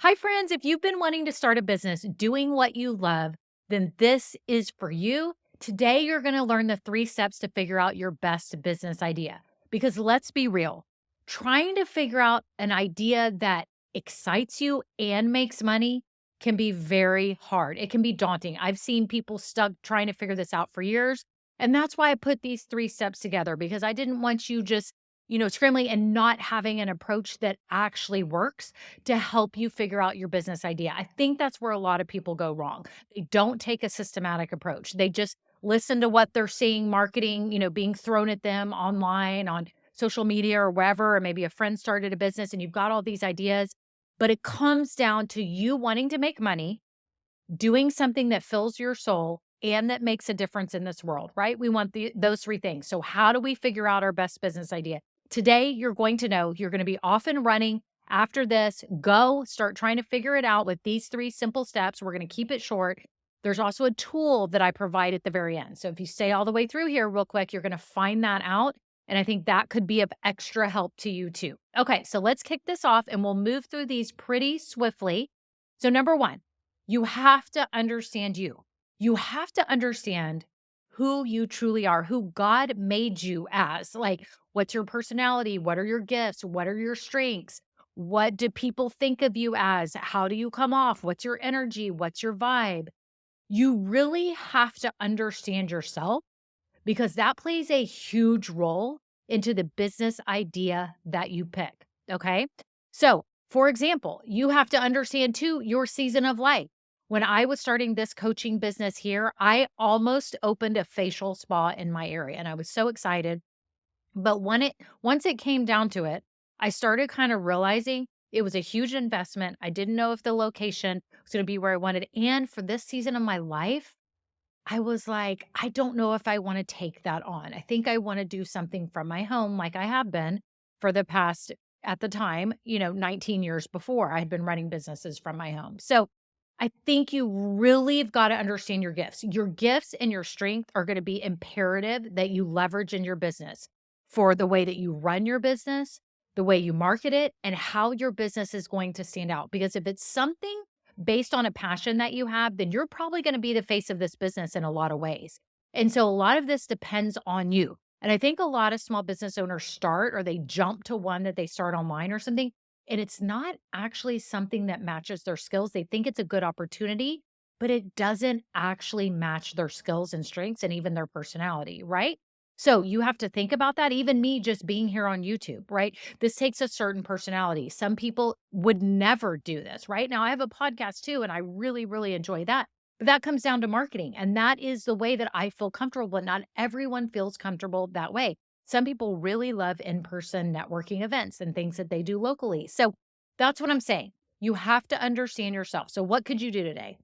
Hi, friends. If you've been wanting to start a business doing what you love, then this is for you. Today, you're going to learn the 3 steps to figure out your best business idea. Because let's be real, trying to figure out an idea that excites you and makes money can be very hard. It can be daunting. I've seen people stuck trying to figure this out for years. And that's why I put these 3 steps together because I didn't want you just, scrambling and not having an approach that actually works to help you figure out your business idea. I think that's where a lot of people go wrong. They don't take a systematic approach. They just listen to what they're seeing marketing, being thrown at them online on social media or wherever, or maybe a friend started a business and you've got all these ideas. But it comes down to you wanting to make money, doing something that fills your soul and that makes a difference in this world, right? We want those 3 things. So, how do we figure out our best business idea? Today, you're going to know you're going to be off and running. After this, go start trying to figure it out with these 3 simple steps. We're going to keep it short. There's also a tool that I provide at the very end. So, if you stay all the way through here, real quick, you're going to find that out. And I think that could be of extra help to you too. Okay, so let's kick this off and we'll move through these pretty swiftly. So, number one, you have to understand you. You have to understand who you truly are, who God made you as. Like, what's your personality? What are your gifts? What are your strengths? What do people think of you as? How do you come off? What's your energy? What's your vibe? You really have to understand yourself because that plays a huge role into the business idea that you pick. Okay. So, for example, you have to understand too your season of life. When I was starting this coaching business here, I almost opened a facial spa in my area and I was so excited. But once it came down to it, I started kind of realizing it was a huge investment. I didn't know if the location was going to be where I wanted. And for this season of my life, I was like, I don't know if I wanna take that on. I think I wanna do something from my home like I have been for the past at the time, 19 years before I had been running businesses from my home. So, I think you really have gotta understand your gifts. Your gifts and your strength are gonna be imperative that you leverage in your business for the way that you run your business, the way you market it, and how your business is going to stand out. Because if it's something based on a passion that you have, then you're probably going to be the face of this business in a lot of ways. And so a lot of this depends on you. And I think a lot of small business owners start or they jump to one that they start online or something, and it's not actually something that matches their skills. They think it's a good opportunity, but it doesn't actually match their skills and strengths and even their personality, right? So you have to think about that. Even me just being here on YouTube, right? This takes a certain personality. Some people would never do this, right? Now I have a podcast too, and I really, really enjoy that. But that comes down to marketing. And that is the way that I feel comfortable, but not everyone feels comfortable that way. Some people really love in person networking events and things that they do locally. So that's what I'm saying. You have to understand yourself. So, what could you do today?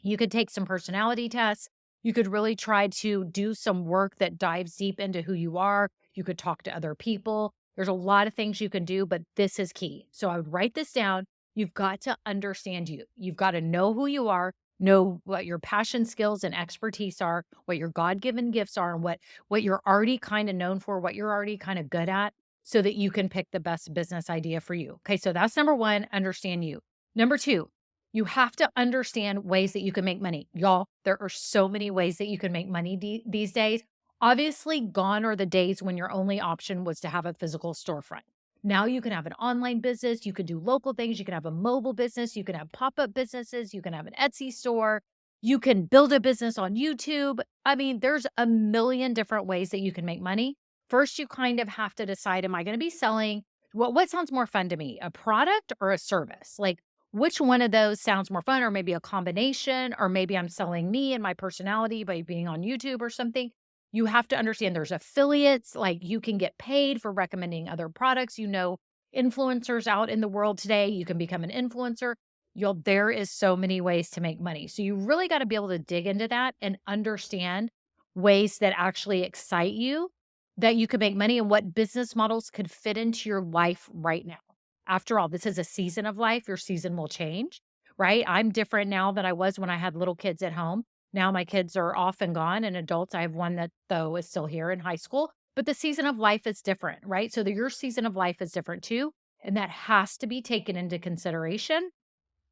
You could take some personality tests. You could really try to do some work that dives deep into who you are. You could talk to other people. There's a lot of things you can do, but this is key. So I would write this down. You've got to understand you. You've got to know who you are, know what your passion, skills, and expertise are, what your God-given gifts are, and what you're already kind of known for, what you're already kind of good at, so that you can pick the best business idea for you. Okay, so that's number one, understand you. Number two, you have to understand ways that you can make money. Y'all, there are so many ways that you can make money these days. Obviously, gone are the days when your only option was to have a physical storefront. Now you can have an online business, you can do local things, you can have a mobile business, you can have pop-up businesses, you can have an Etsy store, you can build a business on YouTube. I mean, there's a million different ways that you can make money. First, you kind of have to decide, am I going to be selling what sounds more fun to me, a product or a service? Like which one of those sounds more fun, or maybe a combination, or maybe I'm selling me and my personality by being on YouTube or something. You have to understand there's affiliates, like you can get paid for recommending other products. Influencers out in the world today, you can become an influencer. There is so many ways to make money. So you really got to be able to dig into that and understand ways that actually excite you that you could make money and what business models could fit into your life right now. After all, this is a season of life. Your season will change, right? I'm different now than I was when I had little kids at home. Now my kids are off and gone and adults. I have one that, though, is still here in high school, but the season of life is different, right? So your season of life is different too. And that has to be taken into consideration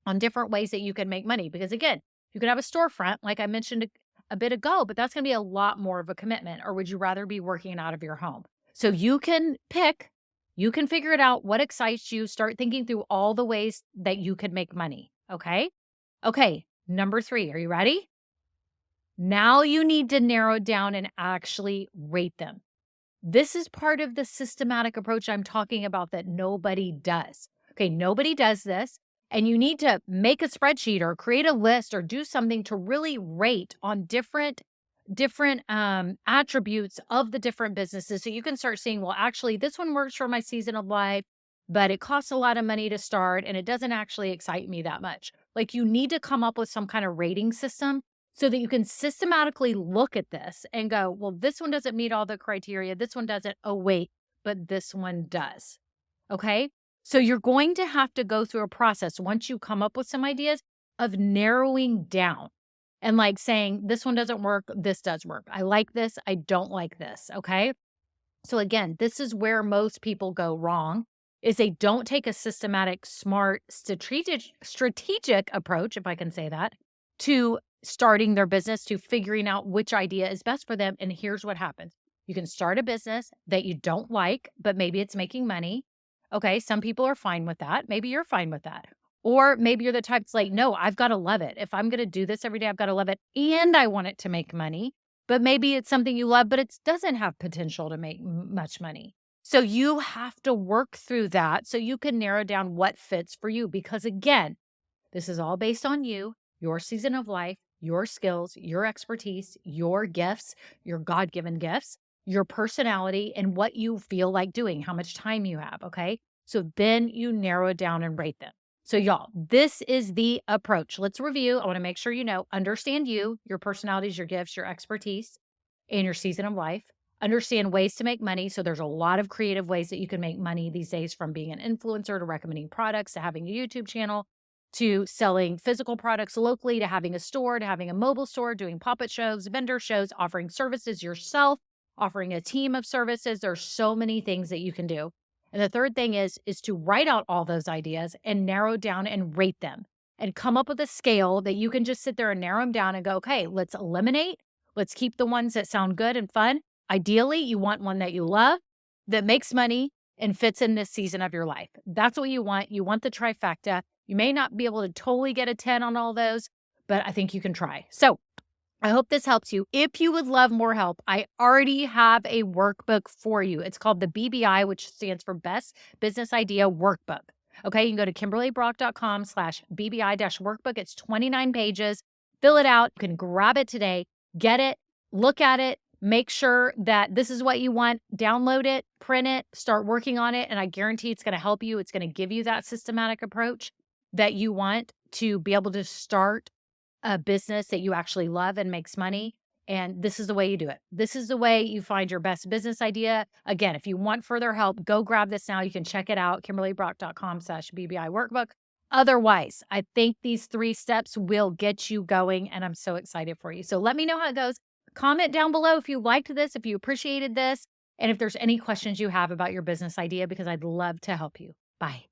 on different ways that you can make money. Because again, you could have a storefront, like I mentioned a bit ago, but that's going to be a lot more of a commitment. Or would you rather be working out of your home? So you can pick, you can figure it out what excites you. Start thinking through all the ways that you could make money. Okay. Okay. Number three, are you ready? Now you need to narrow down and actually rate them. This is part of the systematic approach I'm talking about that nobody does. Okay, nobody does this. And you need to make a spreadsheet or create a list or do something to really rate on different attributes of the different businesses. So you can start seeing, well, actually, this one works for my season of life, but it costs a lot of money to start and it doesn't actually excite me that much. Like you need to come up with some kind of rating system so that you can systematically look at this and go, well, this one doesn't meet all the criteria. This one doesn't. Oh, wait, but this one does. Okay. So you're going to have to go through a process once you come up with some ideas of narrowing down and like saying, this one doesn't work. This does work. I like this. I don't like this. Okay. So again, this is where most people go wrong is they don't take a systematic, smart, strategic approach, if I can say that, to starting their business, to figuring out which idea is best for them. And here's what happens. You can start a business that you don't like, but maybe it's making money. Okay, some people are fine with that. Maybe you're fine with that. Or maybe you're the type that's like, no, I've got to love it. If I'm going to do this every day, I've got to love it. And I want it to make money. But maybe it's something you love, but it doesn't have potential to make much money. So you have to work through that so you can narrow down what fits for you. Because again, this is all based on you, your season of life, your skills, your expertise, your gifts, your God given gifts, your personality, and what you feel like doing, how much time you have. Okay. So then you narrow it down and rate them. So, y'all, this is the approach. Let's review. I want to make sure you know, understand you, your personalities, your gifts, your expertise, and your season of life. Understand ways to make money. So, there's a lot of creative ways that you can make money these days, from being an influencer to recommending products to having a YouTube channel to selling physical products locally to having a store to having a mobile store, doing puppet shows, vendor shows, offering services yourself, offering a team of services. There's so many things that you can do. And the third thing is to write out all those ideas and narrow down and rate them and come up with a scale that you can just sit there and narrow them down and go, okay, let's eliminate. Let's keep the ones that sound good and fun. Ideally, you want one that you love, that makes money and fits in this season of your life. That's what you want. You want the trifecta. You may not be able to totally get a 10 on all those, but I think you can try. So I hope this helps you. If you would love more help, I already have a workbook for you. It's called the BBI, which stands for Best Business Idea Workbook. Okay, you can go to KimberlyBrock.com/BBI-workbook. It's 29 pages. Fill it out. You can grab it today, get it, look at it, make sure that this is what you want, download it, print it, start working on it. And I guarantee it's going to help you. It's going to give you that systematic approach that you want to be able to start a business that you actually love and makes money. And this is the way you do it. This is the way you find your best business idea. Again, if you want further help, go grab this now. You can check it out, KimberlyBrock.com/BBI workbook. Otherwise, I think these 3 steps will get you going, and I'm so excited for you. So let me know how it goes. Comment down below if you liked this, if you appreciated this, and if there's any questions you have about your business idea, because I'd love to help you. Bye.